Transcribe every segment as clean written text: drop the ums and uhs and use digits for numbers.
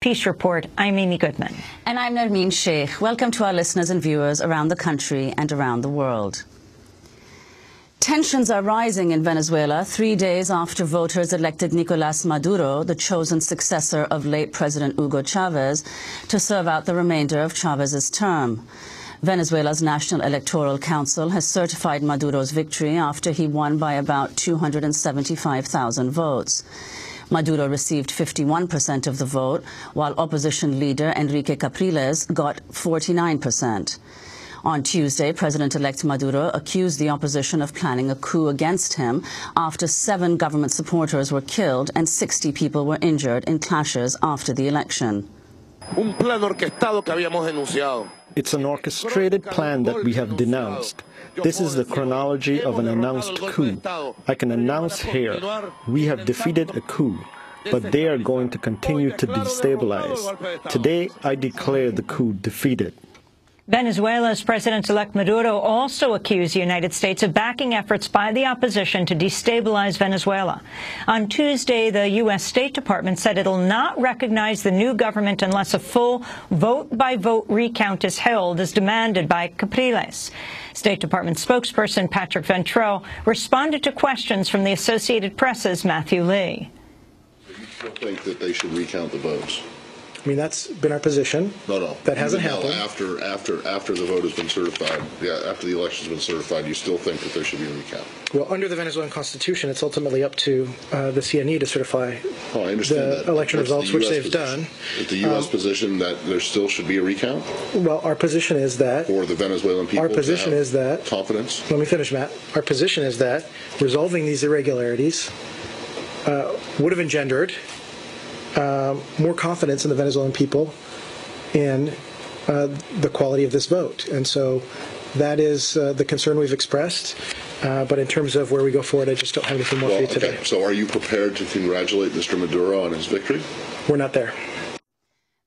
Peace Report. I'm Amy Goodman. And I'm Nermeen Sheikh. Welcome to our listeners and viewers around the country and around the world. Tensions are rising in Venezuela 3 days after voters elected Nicolás Maduro, the chosen successor of late President Hugo Chavez, to serve out the remainder of Chavez's term. Venezuela's National Electoral Council has certified Maduro's victory after he won by about 275,000 votes. Maduro received 51% of the vote, while opposition leader Enrique Capriles got 49%. On Tuesday, President-elect Maduro accused the opposition of planning a coup against him after 7 government supporters were killed and 60 people were injured in clashes after the election. It's an orchestrated plan that we have denounced. This is the chronology of an announced coup. I can announce here, we have defeated a coup, but they are going to continue to destabilize. Today, I declare the coup defeated. Venezuela's President-elect Maduro also accused the United States of backing efforts by the opposition to destabilize Venezuela. On Tuesday, the U.S. State Department said it'll not recognize the new government unless a full vote-by-vote recount is held, as demanded by Capriles. State Department spokesperson Patrick Ventrell responded to questions from the Associated Press's Matthew Lee. Do you still think that they should recount the votes? I mean, that's been our position. No. That hasn't happened. After the vote has been certified, after the election has been certified, you still think that there should be a recount? Well, under the Venezuelan Constitution, it's ultimately up to the CNE to certify the election results, which they've done. Is the U.S. position that there still should be a recount? Well, our position is that... For the Venezuelan people our position is that... Confidence? Let me finish, Matt. Our position is that resolving these irregularities would have engendered more confidence in the Venezuelan people in the quality of this vote. And so that is the concern we've expressed. But in terms of where we go forward, I just don't have anything more for you today. Okay. So are you prepared to congratulate Mr. Maduro on his victory? We're not there.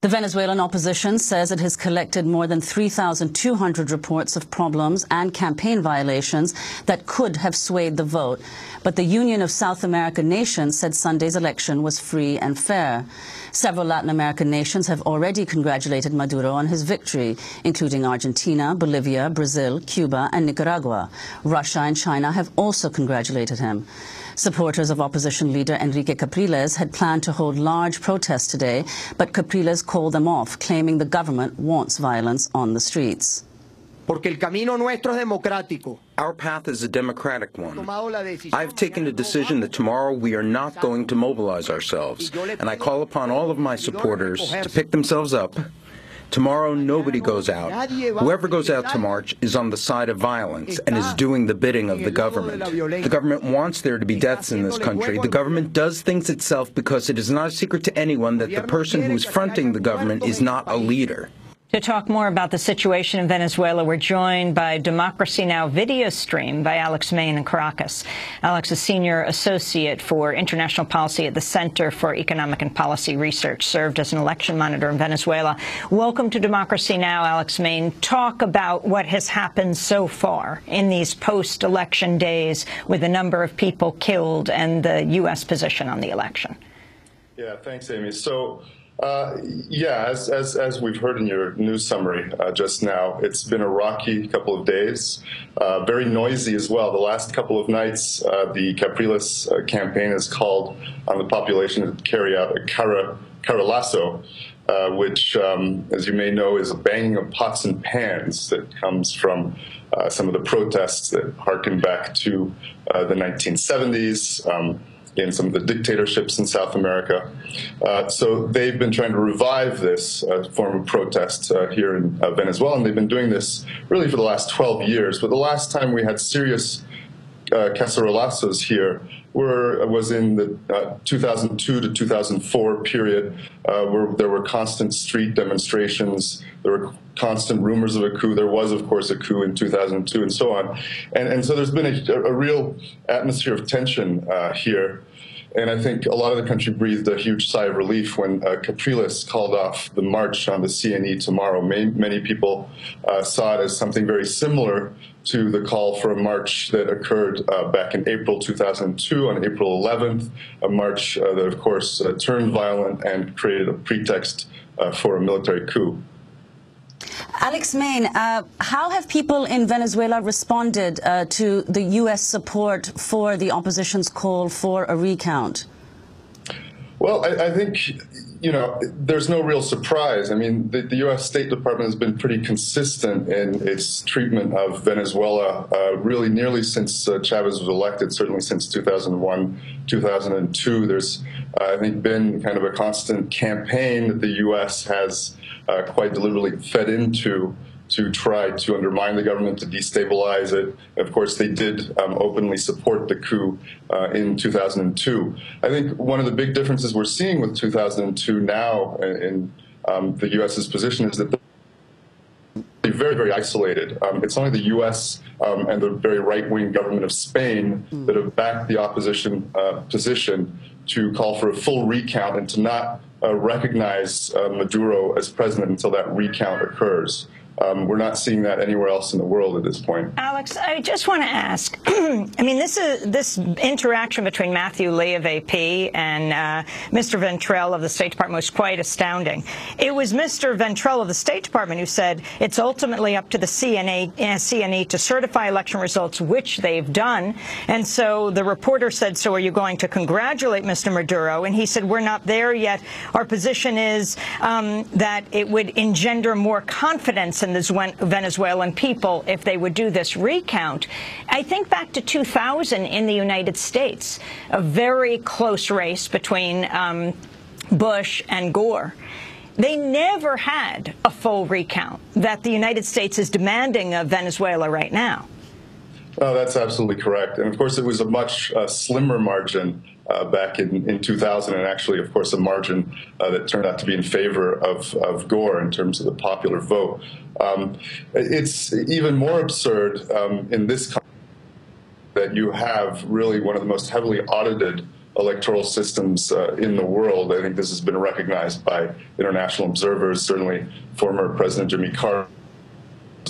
The Venezuelan opposition says it has collected more than 3,200 reports of problems and campaign violations that could have swayed the vote. But the Union of South American Nations said Sunday's election was free and fair. Several Latin American nations have already congratulated Maduro on his victory, including Argentina, Bolivia, Brazil, Cuba, and Nicaragua. Russia and China have also congratulated him. Supporters of opposition leader Enrique Capriles had planned to hold large protests today, but Capriles called them off, claiming the government wants violence on the streets. Our path is a democratic one. I've taken a decision that tomorrow we are not going to mobilize ourselves, and I call upon all of my supporters to pick themselves up. Tomorrow, nobody goes out. Whoever goes out to march is on the side of violence and is doing the bidding of the government. The government wants there to be deaths in this country. The government does things itself because it is not a secret to anyone that the person who is fronting the government is not a leader. To talk more about the situation in Venezuela, we're joined by Democracy Now! Video stream by Alex Main in Caracas. Alex is Senior Associate for International Policy at the Center for Economic and Policy Research, served as an election monitor in Venezuela. Welcome to Democracy Now!, Alex Main. Talk about what has happened so far in these post-election days with the number of people killed and the U.S. position on the election. Yeah, thanks, Amy. So, as we've heard in your news summary just now, it's been a rocky couple of days, very noisy as well. The last couple of nights, the Capriles campaign has called on the population to carry out a carrilazo, which, as you may know, is a banging of pots and pans that comes from some of the protests that harken back to the 1970s. In some of the dictatorships in South America. So they've been trying to revive this form of protest here in Venezuela, and they've been doing this really for the last 12 years. But the last time we had serious cacerolazos here was in the 2002 to 2004 period, where there were constant street demonstrations, there were constant rumors of a coup. There was, of course, a coup in 2002 and so on. And so there's been a real atmosphere of tension here. And I think a lot of the country breathed a huge sigh of relief when Capriles called off the march on the CNE tomorrow. Many people saw it as something very similar to the call for a march that occurred back in April 2002, on April 11th, a march that, of course, turned violent and created a pretext for a military coup. Alex Main, how have people in Venezuela responded to the U.S. support for the opposition's call for a recount? Well, I think, you know, there's no real surprise. I mean, the U.S. State Department has been pretty consistent in its treatment of Venezuela, really nearly since Chavez was elected, certainly since 2001, 2002. There's, I think, been kind of a constant campaign that the U.S. has quite deliberately fed into to try to undermine the government, to destabilize it. Of course, they did openly support the coup in 2002. I think one of the big differences we're seeing with 2002 now in the U.S.'s position is that they're very, very isolated. It's only the U.S. And the very right-wing government of Spain that have backed the opposition position to call for a full recount and to not recognize Maduro as president until that recount occurs. We're not seeing that anywhere else in the world at this point. Alex, I just want to ask, I mean, this interaction between Matthew Lee of AP and Mr. Ventrell of the State Department was quite astounding. It was Mr. Ventrell of the State Department who said it's ultimately up to the CNE to certify election results, which they've done. And so the reporter said, so are you going to congratulate Mr. Maduro? And he said, we're not there yet. Our position is that it would engender more confidence in the Venezuelan people if they would do this recount. I think back to 2000 in the United States, a very close race between Bush and Gore. They never had a full recount that the United States is demanding of Venezuela right now. Oh, that's absolutely correct. And of course, it was a much slimmer margin back in 2000, and actually, of course, a margin that turned out to be in favor of Gore in terms of the popular vote. It's even more absurd in this country that you have really one of the most heavily audited electoral systems in the world. I think this has been recognized by international observers, certainly former President Jimmy Carter,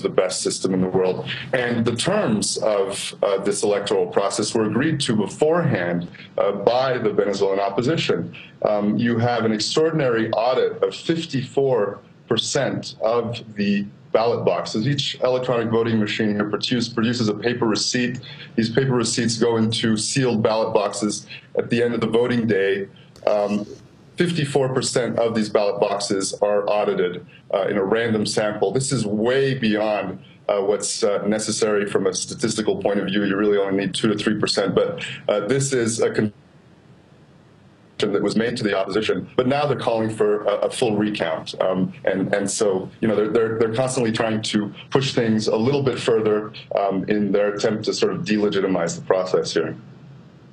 the best system in the world. And the terms of this electoral process were agreed to beforehand by the Venezuelan opposition. You have an extraordinary audit of 54% of the ballot boxes. Each electronic voting machine here produces a paper receipt. These paper receipts go into sealed ballot boxes at the end of the voting day. 54% of these ballot boxes are audited in a random sample. This is way beyond what's necessary from a statistical point of view. You really only need 2 to 3%. But this is a concession that was made to the opposition. But now they're calling for a full recount. And so, you know, they're constantly trying to push things a little bit further in their attempt to sort of delegitimize the process here.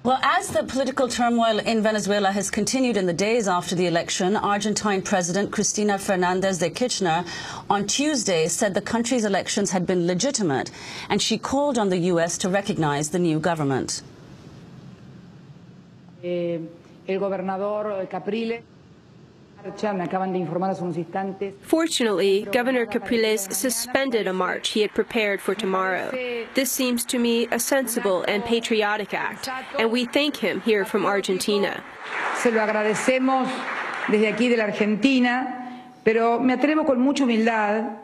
Well, as the political turmoil in Venezuela has continued in the days after the election, Argentine President Cristina Fernández de Kirchner on Tuesday said the country's elections had been legitimate, and she called on the U.S. to recognize the new government. Fortunately, Governor Capriles suspended a march he had prepared for tomorrow. This seems to me a sensible and patriotic act, and we thank him here from Argentina. Se lo agradecemos desde aquí de la Argentina, pero me atrevo con mucha humildad.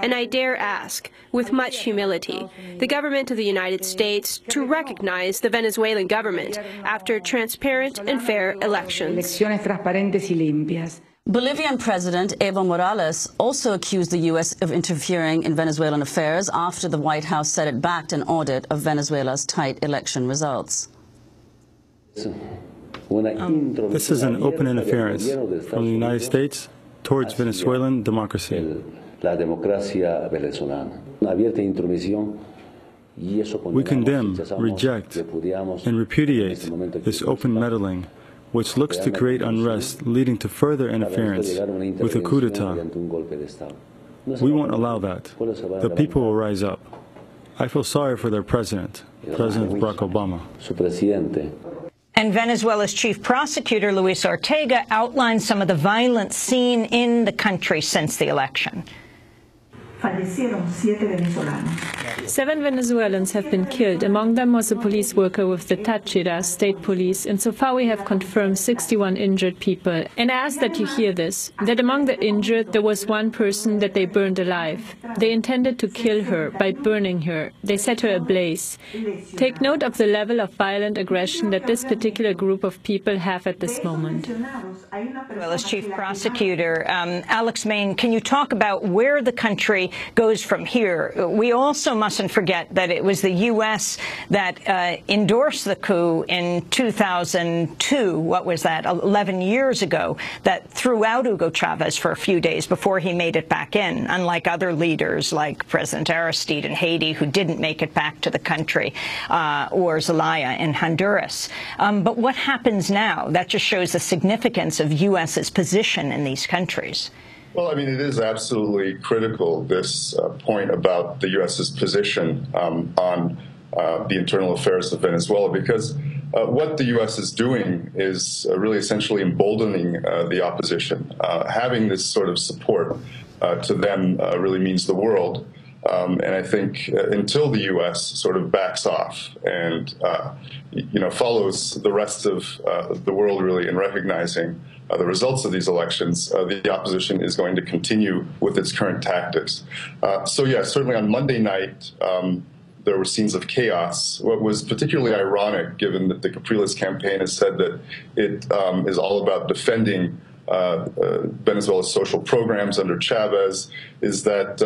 And I dare ask, with much humility, the government of the United States to recognize the Venezuelan government after transparent and fair elections. Bolivian President Evo Morales also accused the U.S. of interfering in Venezuelan affairs after the White House said it backed an audit of Venezuela's tight election results. This is an open interference from the United States towards Venezuelan democracy. We condemn, reject, and repudiate this open meddling, which looks to create unrest leading to further interference with a coup d'etat. We won't allow that. The people will rise up. I feel sorry for their president, President Barack Obama. And Venezuela's chief prosecutor, Luis Ortega, outlined some of the violence seen in the country since the election. 7 Venezuelans have been killed. Among them was a police worker with the Táchira state police, and so far we have confirmed 61 injured people. And I ask that you hear this, that among the injured there was one person that they burned alive. They intended to kill her by burning her. They set her ablaze. Take note of the level of violent aggression that this particular group of people have at this moment. Well, as chief prosecutor, Alex Main, can you talk about where the country goes from here? We also mustn't forget that it was the U.S. that endorsed the coup in 2002. What was that, 11 years ago, that threw out Hugo Chavez for a few days before he made it back in, unlike other leaders like President Aristide in Haiti, who didn't make it back to the country, or Zelaya in Honduras. But what happens now? That just shows the significance of U.S.'s position in these countries. Well, I mean, it is absolutely critical, this point about the U.S.'s position on the internal affairs of Venezuela, because what the U.S. is doing is really essentially emboldening the opposition. Having this sort of support to them really means the world. And I think until the U.S. sort of backs off and, follows the rest of the world really in recognizing the results of these elections, the opposition is going to continue with its current tactics. So, yeah, certainly on Monday night, there were scenes of chaos. What was particularly ironic, given that the Capriles campaign has said that it is all about defending Venezuela's social programs under Chavez, is that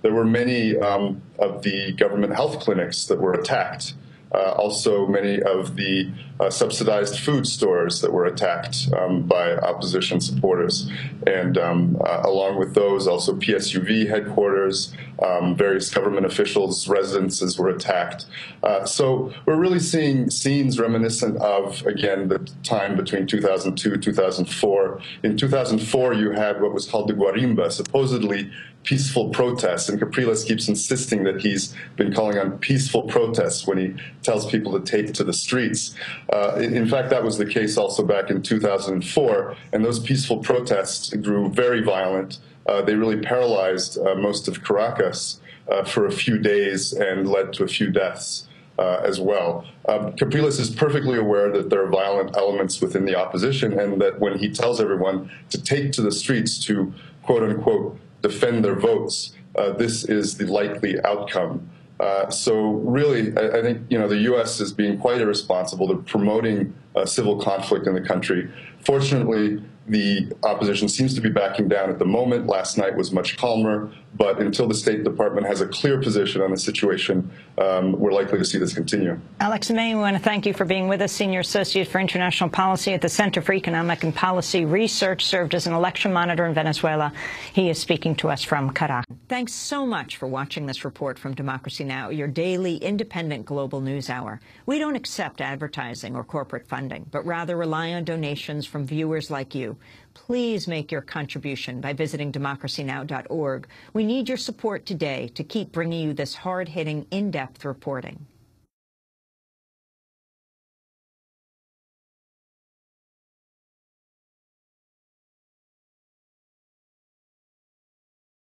there were many of the government health clinics that were attacked. Also, many of the subsidized food stores that were attacked by opposition supporters. And along with those, also PSUV headquarters, various government officials' residences were attacked. So we're really seeing scenes reminiscent of, again, the time between 2002 and 2004. In 2004, you had what was called the Guarimba, supposedly peaceful protests, and Capriles keeps insisting that he's been calling on peaceful protests when he tells people to take to the streets. In fact, that was the case also back in 2004, and those peaceful protests grew very violent. They really paralyzed most of Caracas for a few days and led to a few deaths as well. Capriles is perfectly aware that there are violent elements within the opposition, and that when he tells everyone to take to the streets to, quote unquote, defend their votes, this is the likely outcome. So really, I think the U.S. is being quite irresponsible. They're promoting civil conflict in the country. Fortunately, the opposition seems to be backing down at the moment. Last night was much calmer, but until the State Department has a clear position on the situation, we're likely to see this continue. Alex May, we want to thank you for being with us, Senior Associate for International Policy at the Center for Economic and Policy Research, served as an election monitor in Venezuela. He is speaking to us from Caracas. Thanks so much for watching this report from Democracy Now!, your daily independent global news hour. We don't accept advertising or corporate funding, but rather rely on donations from viewers like you. Please make your contribution by visiting democracynow.org. We need your support today to keep bringing you this hard-hitting, in-depth reporting.